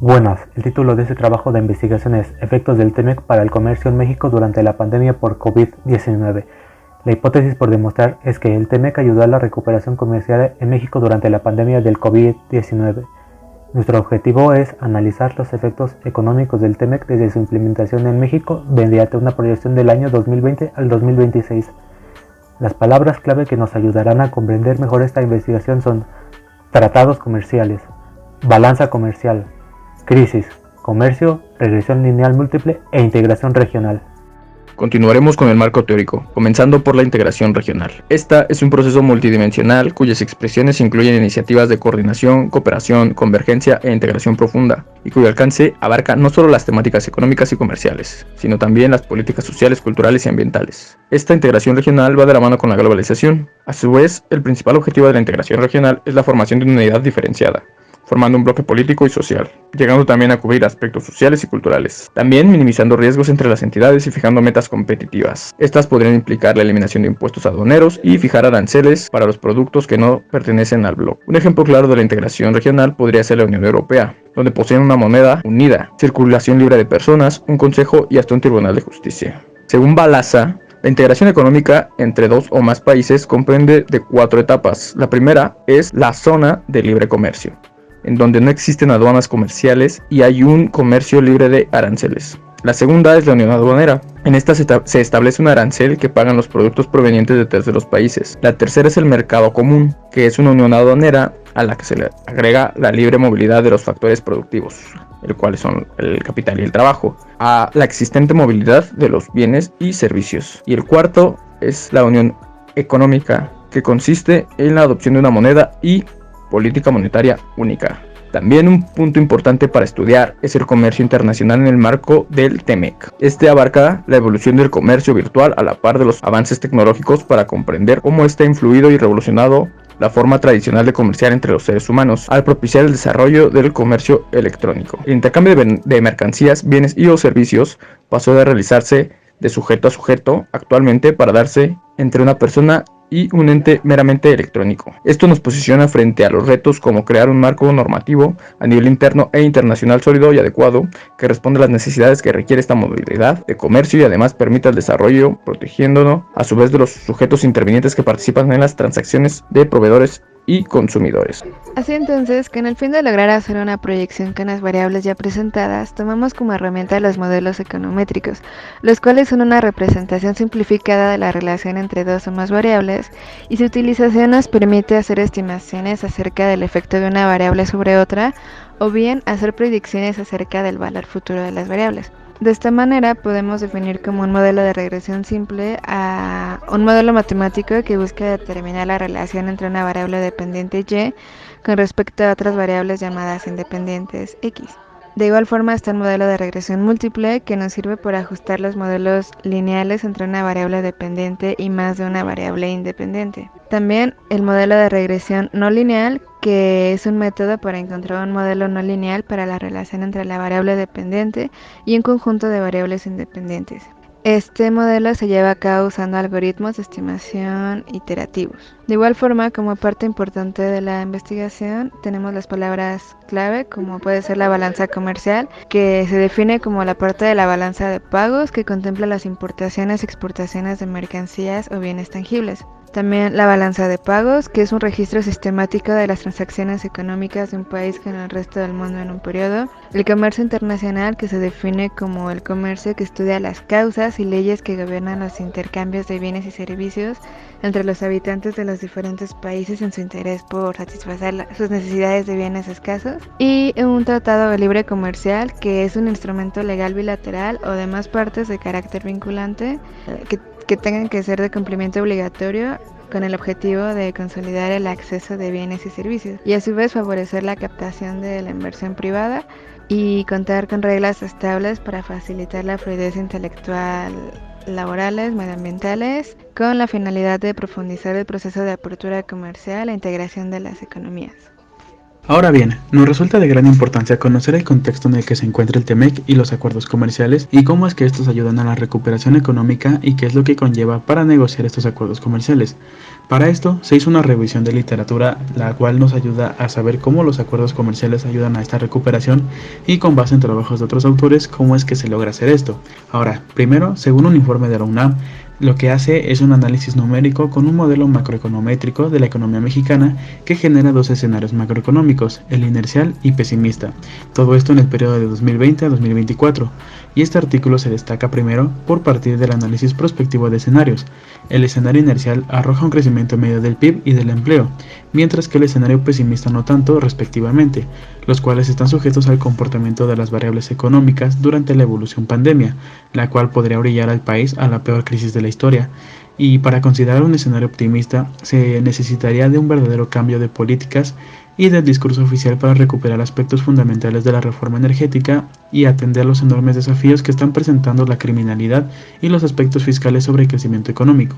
Buenas, el título de este trabajo de investigación es Efectos del TEMEC para el comercio en México durante la pandemia por COVID-19. La hipótesis por demostrar es que el TEMEC ayudó a la recuperación comercial en México durante la pandemia del COVID-19. Nuestro objetivo es analizar los efectos económicos del TEMEC desde su implementación en México mediante una proyección del año 2020 al 2026. Las palabras clave que nos ayudarán a comprender mejor esta investigación son tratados comerciales, balanza comercial, crisis, comercio, regresión lineal múltiple e integración regional. Continuaremos con el marco teórico, comenzando por la integración regional. Esta es un proceso multidimensional cuyas expresiones incluyen iniciativas de coordinación, cooperación, convergencia e integración profunda, y cuyo alcance abarca no solo las temáticas económicas y comerciales, sino también las políticas sociales, culturales y ambientales. Esta integración regional va de la mano con la globalización. A su vez, el principal objetivo de la integración regional es la formación de una unidad diferenciada, formando un bloque político y social, llegando también a cubrir aspectos sociales y culturales, también minimizando riesgos entre las entidades y fijando metas competitivas. Estas podrían implicar la eliminación de impuestos aduaneros y fijar aranceles para los productos que no pertenecen al bloque. Un ejemplo claro de la integración regional podría ser la Unión Europea, donde poseen una moneda unida, circulación libre de personas, un consejo y hasta un tribunal de justicia. Según Balazs, la integración económica entre dos o más países comprende de 4 etapas. La primera es la zona de libre comercio, en donde no existen aduanas comerciales y hay un comercio libre de aranceles. La segunda es la unión aduanera. En esta se establece un arancel que pagan los productos provenientes de terceros países. La tercera es el mercado común, que es una unión aduanera a la que se le agrega la libre movilidad de los factores productivos, el cual son el capital y el trabajo, a la existente movilidad de los bienes y servicios. Y el cuarto es la unión económica, que consiste en la adopción de una moneda y política monetaria única. También un punto importante para estudiar es el comercio internacional en el marco del TEMEC. Este abarca la evolución del comercio virtual a la par de los avances tecnológicos para comprender cómo está influido y revolucionado la forma tradicional de comerciar entre los seres humanos, al propiciar el desarrollo del comercio electrónico. El intercambio de mercancías, bienes y o servicios pasó de realizarse de sujeto a sujeto actualmente para darse entre una persona y un ente meramente electrónico. Esto nos posiciona frente a los retos como crear un marco normativo a nivel interno e internacional sólido y adecuado que responda a las necesidades que requiere esta modalidad de comercio y además permita el desarrollo, protegiéndonos a su vez de los sujetos intervinientes que participan en las transacciones de proveedores y consumidores. Así entonces, con el fin de lograr hacer una proyección con las variables ya presentadas, tomamos como herramienta los modelos econométricos, los cuales son una representación simplificada de la relación entre dos o más variables, y su utilización nos permite hacer estimaciones acerca del efecto de una variable sobre otra, o bien hacer predicciones acerca del valor futuro de las variables. De esta manera podemos definir como un modelo de regresión simple a un modelo matemático que busca determinar la relación entre una variable dependiente y con respecto a otras variables llamadas independientes x. De igual forma está el modelo de regresión múltiple, que nos sirve para ajustar los modelos lineales entre una variable dependiente y más de una variable independiente. También el modelo de regresión no lineal, que es un método para encontrar un modelo no lineal para la relación entre la variable dependiente y un conjunto de variables independientes. Este modelo se lleva a cabo usando algoritmos de estimación iterativos. De igual forma, como parte importante de la investigación, tenemos las palabras clave, como puede ser la balanza comercial, que se define como la parte de la balanza de pagos que contempla las importaciones y exportaciones de mercancías o bienes tangibles. También la balanza de pagos, que es un registro sistemático de las transacciones económicas de un país con el resto del mundo en un periodo. El comercio internacional, que se define como el comercio que estudia las causas y leyes que gobiernan los intercambios de bienes y servicios entre los habitantes de los diferentes países en su interés por satisfacer sus necesidades de bienes escasos. Y un tratado de libre comercial, que es un instrumento legal bilateral o demás partes de carácter vinculante que tengan que ser de cumplimiento obligatorio con el objetivo de consolidar el acceso de bienes y servicios y a su vez favorecer la captación de la inversión privada y contar con reglas estables para facilitar la fluidez intelectual, laborales, medioambientales, con la finalidad de profundizar el proceso de apertura comercial e integración de las economías. Ahora bien, nos resulta de gran importancia conocer el contexto en el que se encuentra el TEMEC y los acuerdos comerciales y cómo es que estos ayudan a la recuperación económica y qué es lo que conlleva para negociar estos acuerdos comerciales. Para esto se hizo una revisión de literatura, la cual nos ayuda a saber cómo los acuerdos comerciales ayudan a esta recuperación y con base en trabajos de otros autores cómo es que se logra hacer esto. Ahora, primero, según un informe de la UNAM, lo que hace es un análisis numérico con un modelo macroeconométrico de la economía mexicana que genera dos escenarios macroeconómicos, el inercial y pesimista. Todo esto en el periodo de 2020 a 2024. Y este artículo se destaca primero por partir del análisis prospectivo de escenarios. El escenario inercial arroja un crecimiento medio del PIB y del empleo, mientras que el escenario pesimista no tanto, respectivamente, los cuales están sujetos al comportamiento de las variables económicas durante la evolución pandemia, la cual podría orillar al país a la peor crisis de la historia. Y para considerar un escenario optimista se necesitaría de un verdadero cambio de políticas y del discurso oficial para recuperar aspectos fundamentales de la reforma energética y atender los enormes desafíos que están presentando la criminalidad y los aspectos fiscales sobre el crecimiento económico.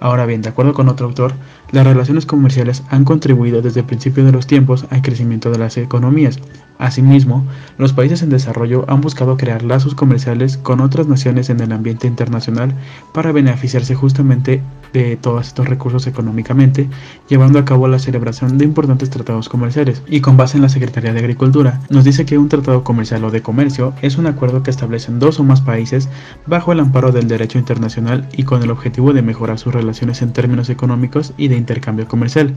Ahora bien, de acuerdo con otro autor, las relaciones comerciales han contribuido desde el principio de los tiempos al crecimiento de las economías. Asimismo, los países en desarrollo han buscado crear lazos comerciales con otras naciones en el ambiente internacional para beneficiarse justamente de todos estos recursos económicamente, llevando a cabo la celebración de importantes tratados comerciales. Y con base en la Secretaría de Agricultura, nos dice que un tratado comercial o de comercio es un acuerdo que establecen dos o más países bajo el amparo del derecho internacional y con el objetivo de mejorar sus relaciones en términos económicos y de intercambio comercial.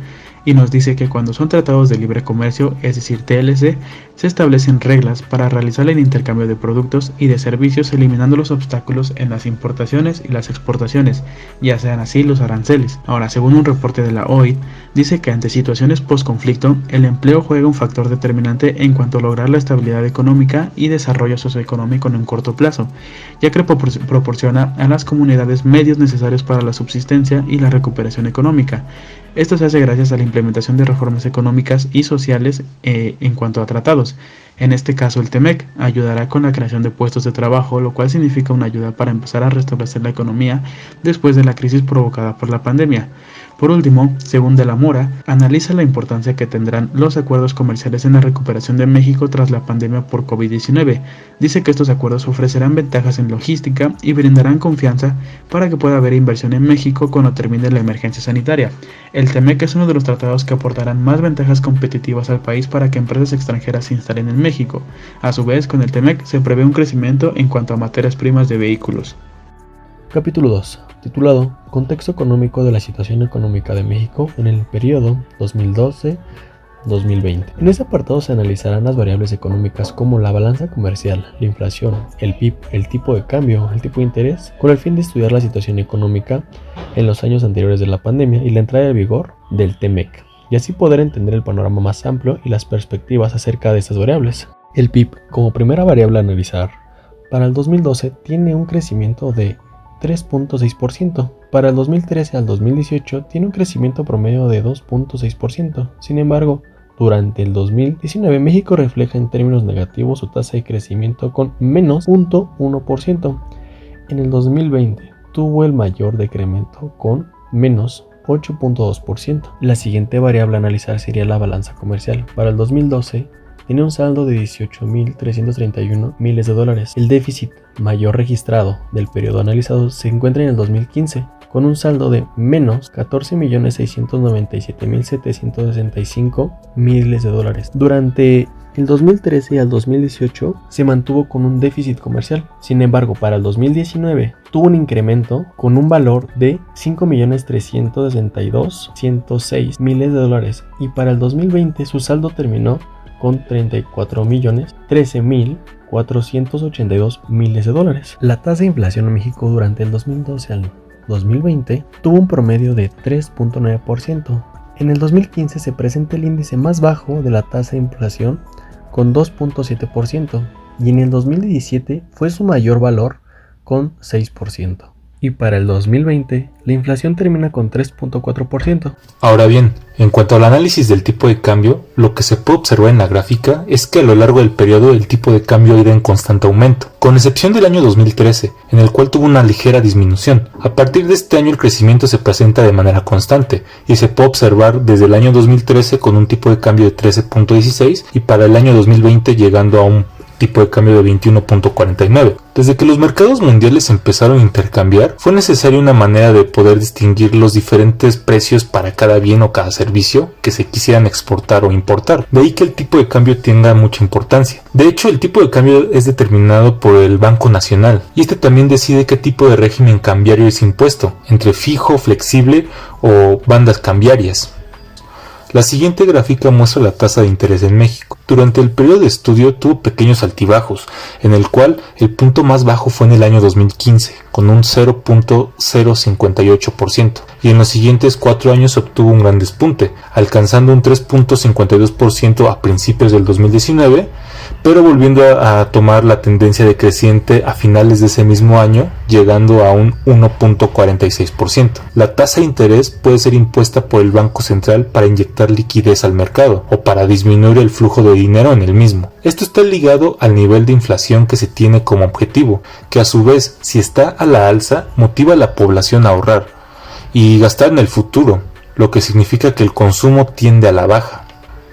Y nos dice que cuando son tratados de libre comercio, es decir TLC, se establecen reglas para realizar el intercambio de productos y de servicios eliminando los obstáculos en las importaciones y las exportaciones, ya sean así los aranceles. Ahora, según un reporte de la OIT, dice que ante situaciones post-conflicto, el empleo juega un factor determinante en cuanto a lograr la estabilidad económica y desarrollo socioeconómico en un corto plazo, ya que proporciona a las comunidades medios necesarios para la subsistencia y la recuperación económica. Esto se hace gracias a la implementación de reformas económicas y sociales en cuanto a tratados. En este caso, el TEMEC ayudará con la creación de puestos de trabajo, lo cual significa una ayuda para empezar a restablecer la economía después de la crisis provocada por la pandemia. Por último, según De la Mora, analiza la importancia que tendrán los acuerdos comerciales en la recuperación de México tras la pandemia por COVID-19. Dice que estos acuerdos ofrecerán ventajas en logística y brindarán confianza para que pueda haber inversión en México cuando termine la emergencia sanitaria. El TEMEC es uno de los tratados que aportarán más ventajas competitivas al país para que empresas extranjeras se instalen en México. A su vez, con el TEMEC se prevé un crecimiento en cuanto a materias primas de vehículos. Capítulo 2, titulado Contexto económico de la situación económica de México en el periodo 2012-2020. En este apartado se analizarán las variables económicas como la balanza comercial, la inflación, el PIB, el tipo de cambio, el tipo de interés, con el fin de estudiar la situación económica en los años anteriores de la pandemia y la entrada en vigor del TEMEC, y así poder entender el panorama más amplio y las perspectivas acerca de estas variables. El PIB, como primera variable a analizar, para el 2012 tiene un crecimiento de 3.6%. Para el 2013 al 2018 tiene un crecimiento promedio de 2.6%. Sin embargo, durante el 2019 México refleja en términos negativos su tasa de crecimiento con menos 0.1%. En el 2020 tuvo el mayor decremento con menos 8.2%. La siguiente variable a analizar sería la balanza comercial. Para el 2012 tiene un saldo de 18.331 miles de dólares. El déficit mayor registrado del periodo analizado se encuentra en el 2015, con un saldo de menos 14.697.765 miles de dólares. Durante el 2013 al 2018 se mantuvo con un déficit comercial. Sin embargo, para el 2019 tuvo un incremento con un valor de 5.362.106 miles de dólares y para el 2020 su saldo terminó con 34.013.482 miles de dólares. La tasa de inflación en México durante el 2012 al 2020 tuvo un promedio de 3.9%. En el 2015 se presenta el índice más bajo de la tasa de inflación con 2.7% y en el 2017 fue su mayor valor con 6%. Y para el 2020, la inflación termina con 3.4%. Ahora bien, en cuanto al análisis del tipo de cambio, lo que se puede observar en la gráfica es que a lo largo del periodo el tipo de cambio irá en constante aumento, con excepción del año 2013, en el cual tuvo una ligera disminución. A partir de este año el crecimiento se presenta de manera constante y se puede observar desde el año 2013 con un tipo de cambio de 13.16 y para el año 2020 llegando a un tipo de cambio de 21.49. Desde que los mercados mundiales empezaron a intercambiar, fue necesaria una manera de poder distinguir los diferentes precios para cada bien o cada servicio que se quisieran exportar o importar. De ahí que el tipo de cambio tenga mucha importancia. De hecho, el tipo de cambio es determinado por el Banco Nacional, y este también decide qué tipo de régimen cambiario es impuesto, entre fijo, flexible o bandas cambiarias. La siguiente gráfica muestra la tasa de interés en México. Durante el periodo de estudio tuvo pequeños altibajos, en el cual el punto más bajo fue en el año 2015, con un 0.058%, y en los siguientes 4 años obtuvo un gran despunte, alcanzando un 3.52% a principios del 2019, pero volviendo a tomar la tendencia decreciente a finales de ese mismo año, llegando a un 1.46%. La tasa de interés puede ser impuesta por el Banco Central para inyectar liquidez al mercado o para disminuir el flujo de dinero en el mismo. Esto está ligado al nivel de inflación que se tiene como objetivo, que a su vez, si está a la alza, motiva a la población a ahorrar y gastar en el futuro, lo que significa que el consumo tiende a la baja.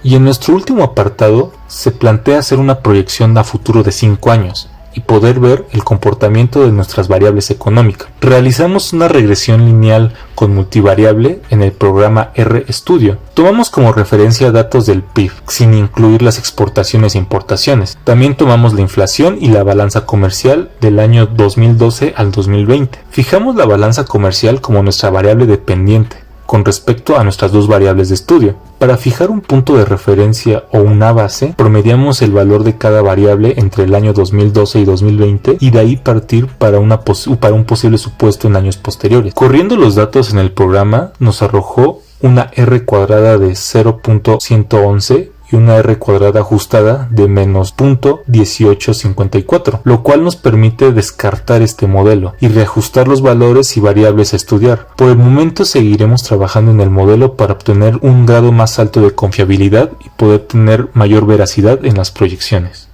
Y en nuestro último apartado se plantea hacer una proyección a futuro de 5 años y poder ver el comportamiento de nuestras variables económicas. Realizamos una regresión lineal con multivariable en el programa RStudio. Tomamos como referencia datos del PIB, sin incluir las exportaciones e importaciones. También tomamos la inflación y la balanza comercial del año 2012 al 2020. Fijamos la balanza comercial como nuestra variable dependiente con respecto a nuestras dos variables de estudio. Para fijar un punto de referencia o una base, promediamos el valor de cada variable entre el año 2012 y 2020 y de ahí partir para un posible supuesto en años posteriores. Corriendo los datos en el programa, nos arrojó una R cuadrada de 0.111 y una R cuadrada ajustada de menos 0.1854, lo cual nos permite descartar este modelo y reajustar los valores y variables a estudiar. Por el momento seguiremos trabajando en el modelo para obtener un grado más alto de confiabilidad y poder tener mayor veracidad en las proyecciones.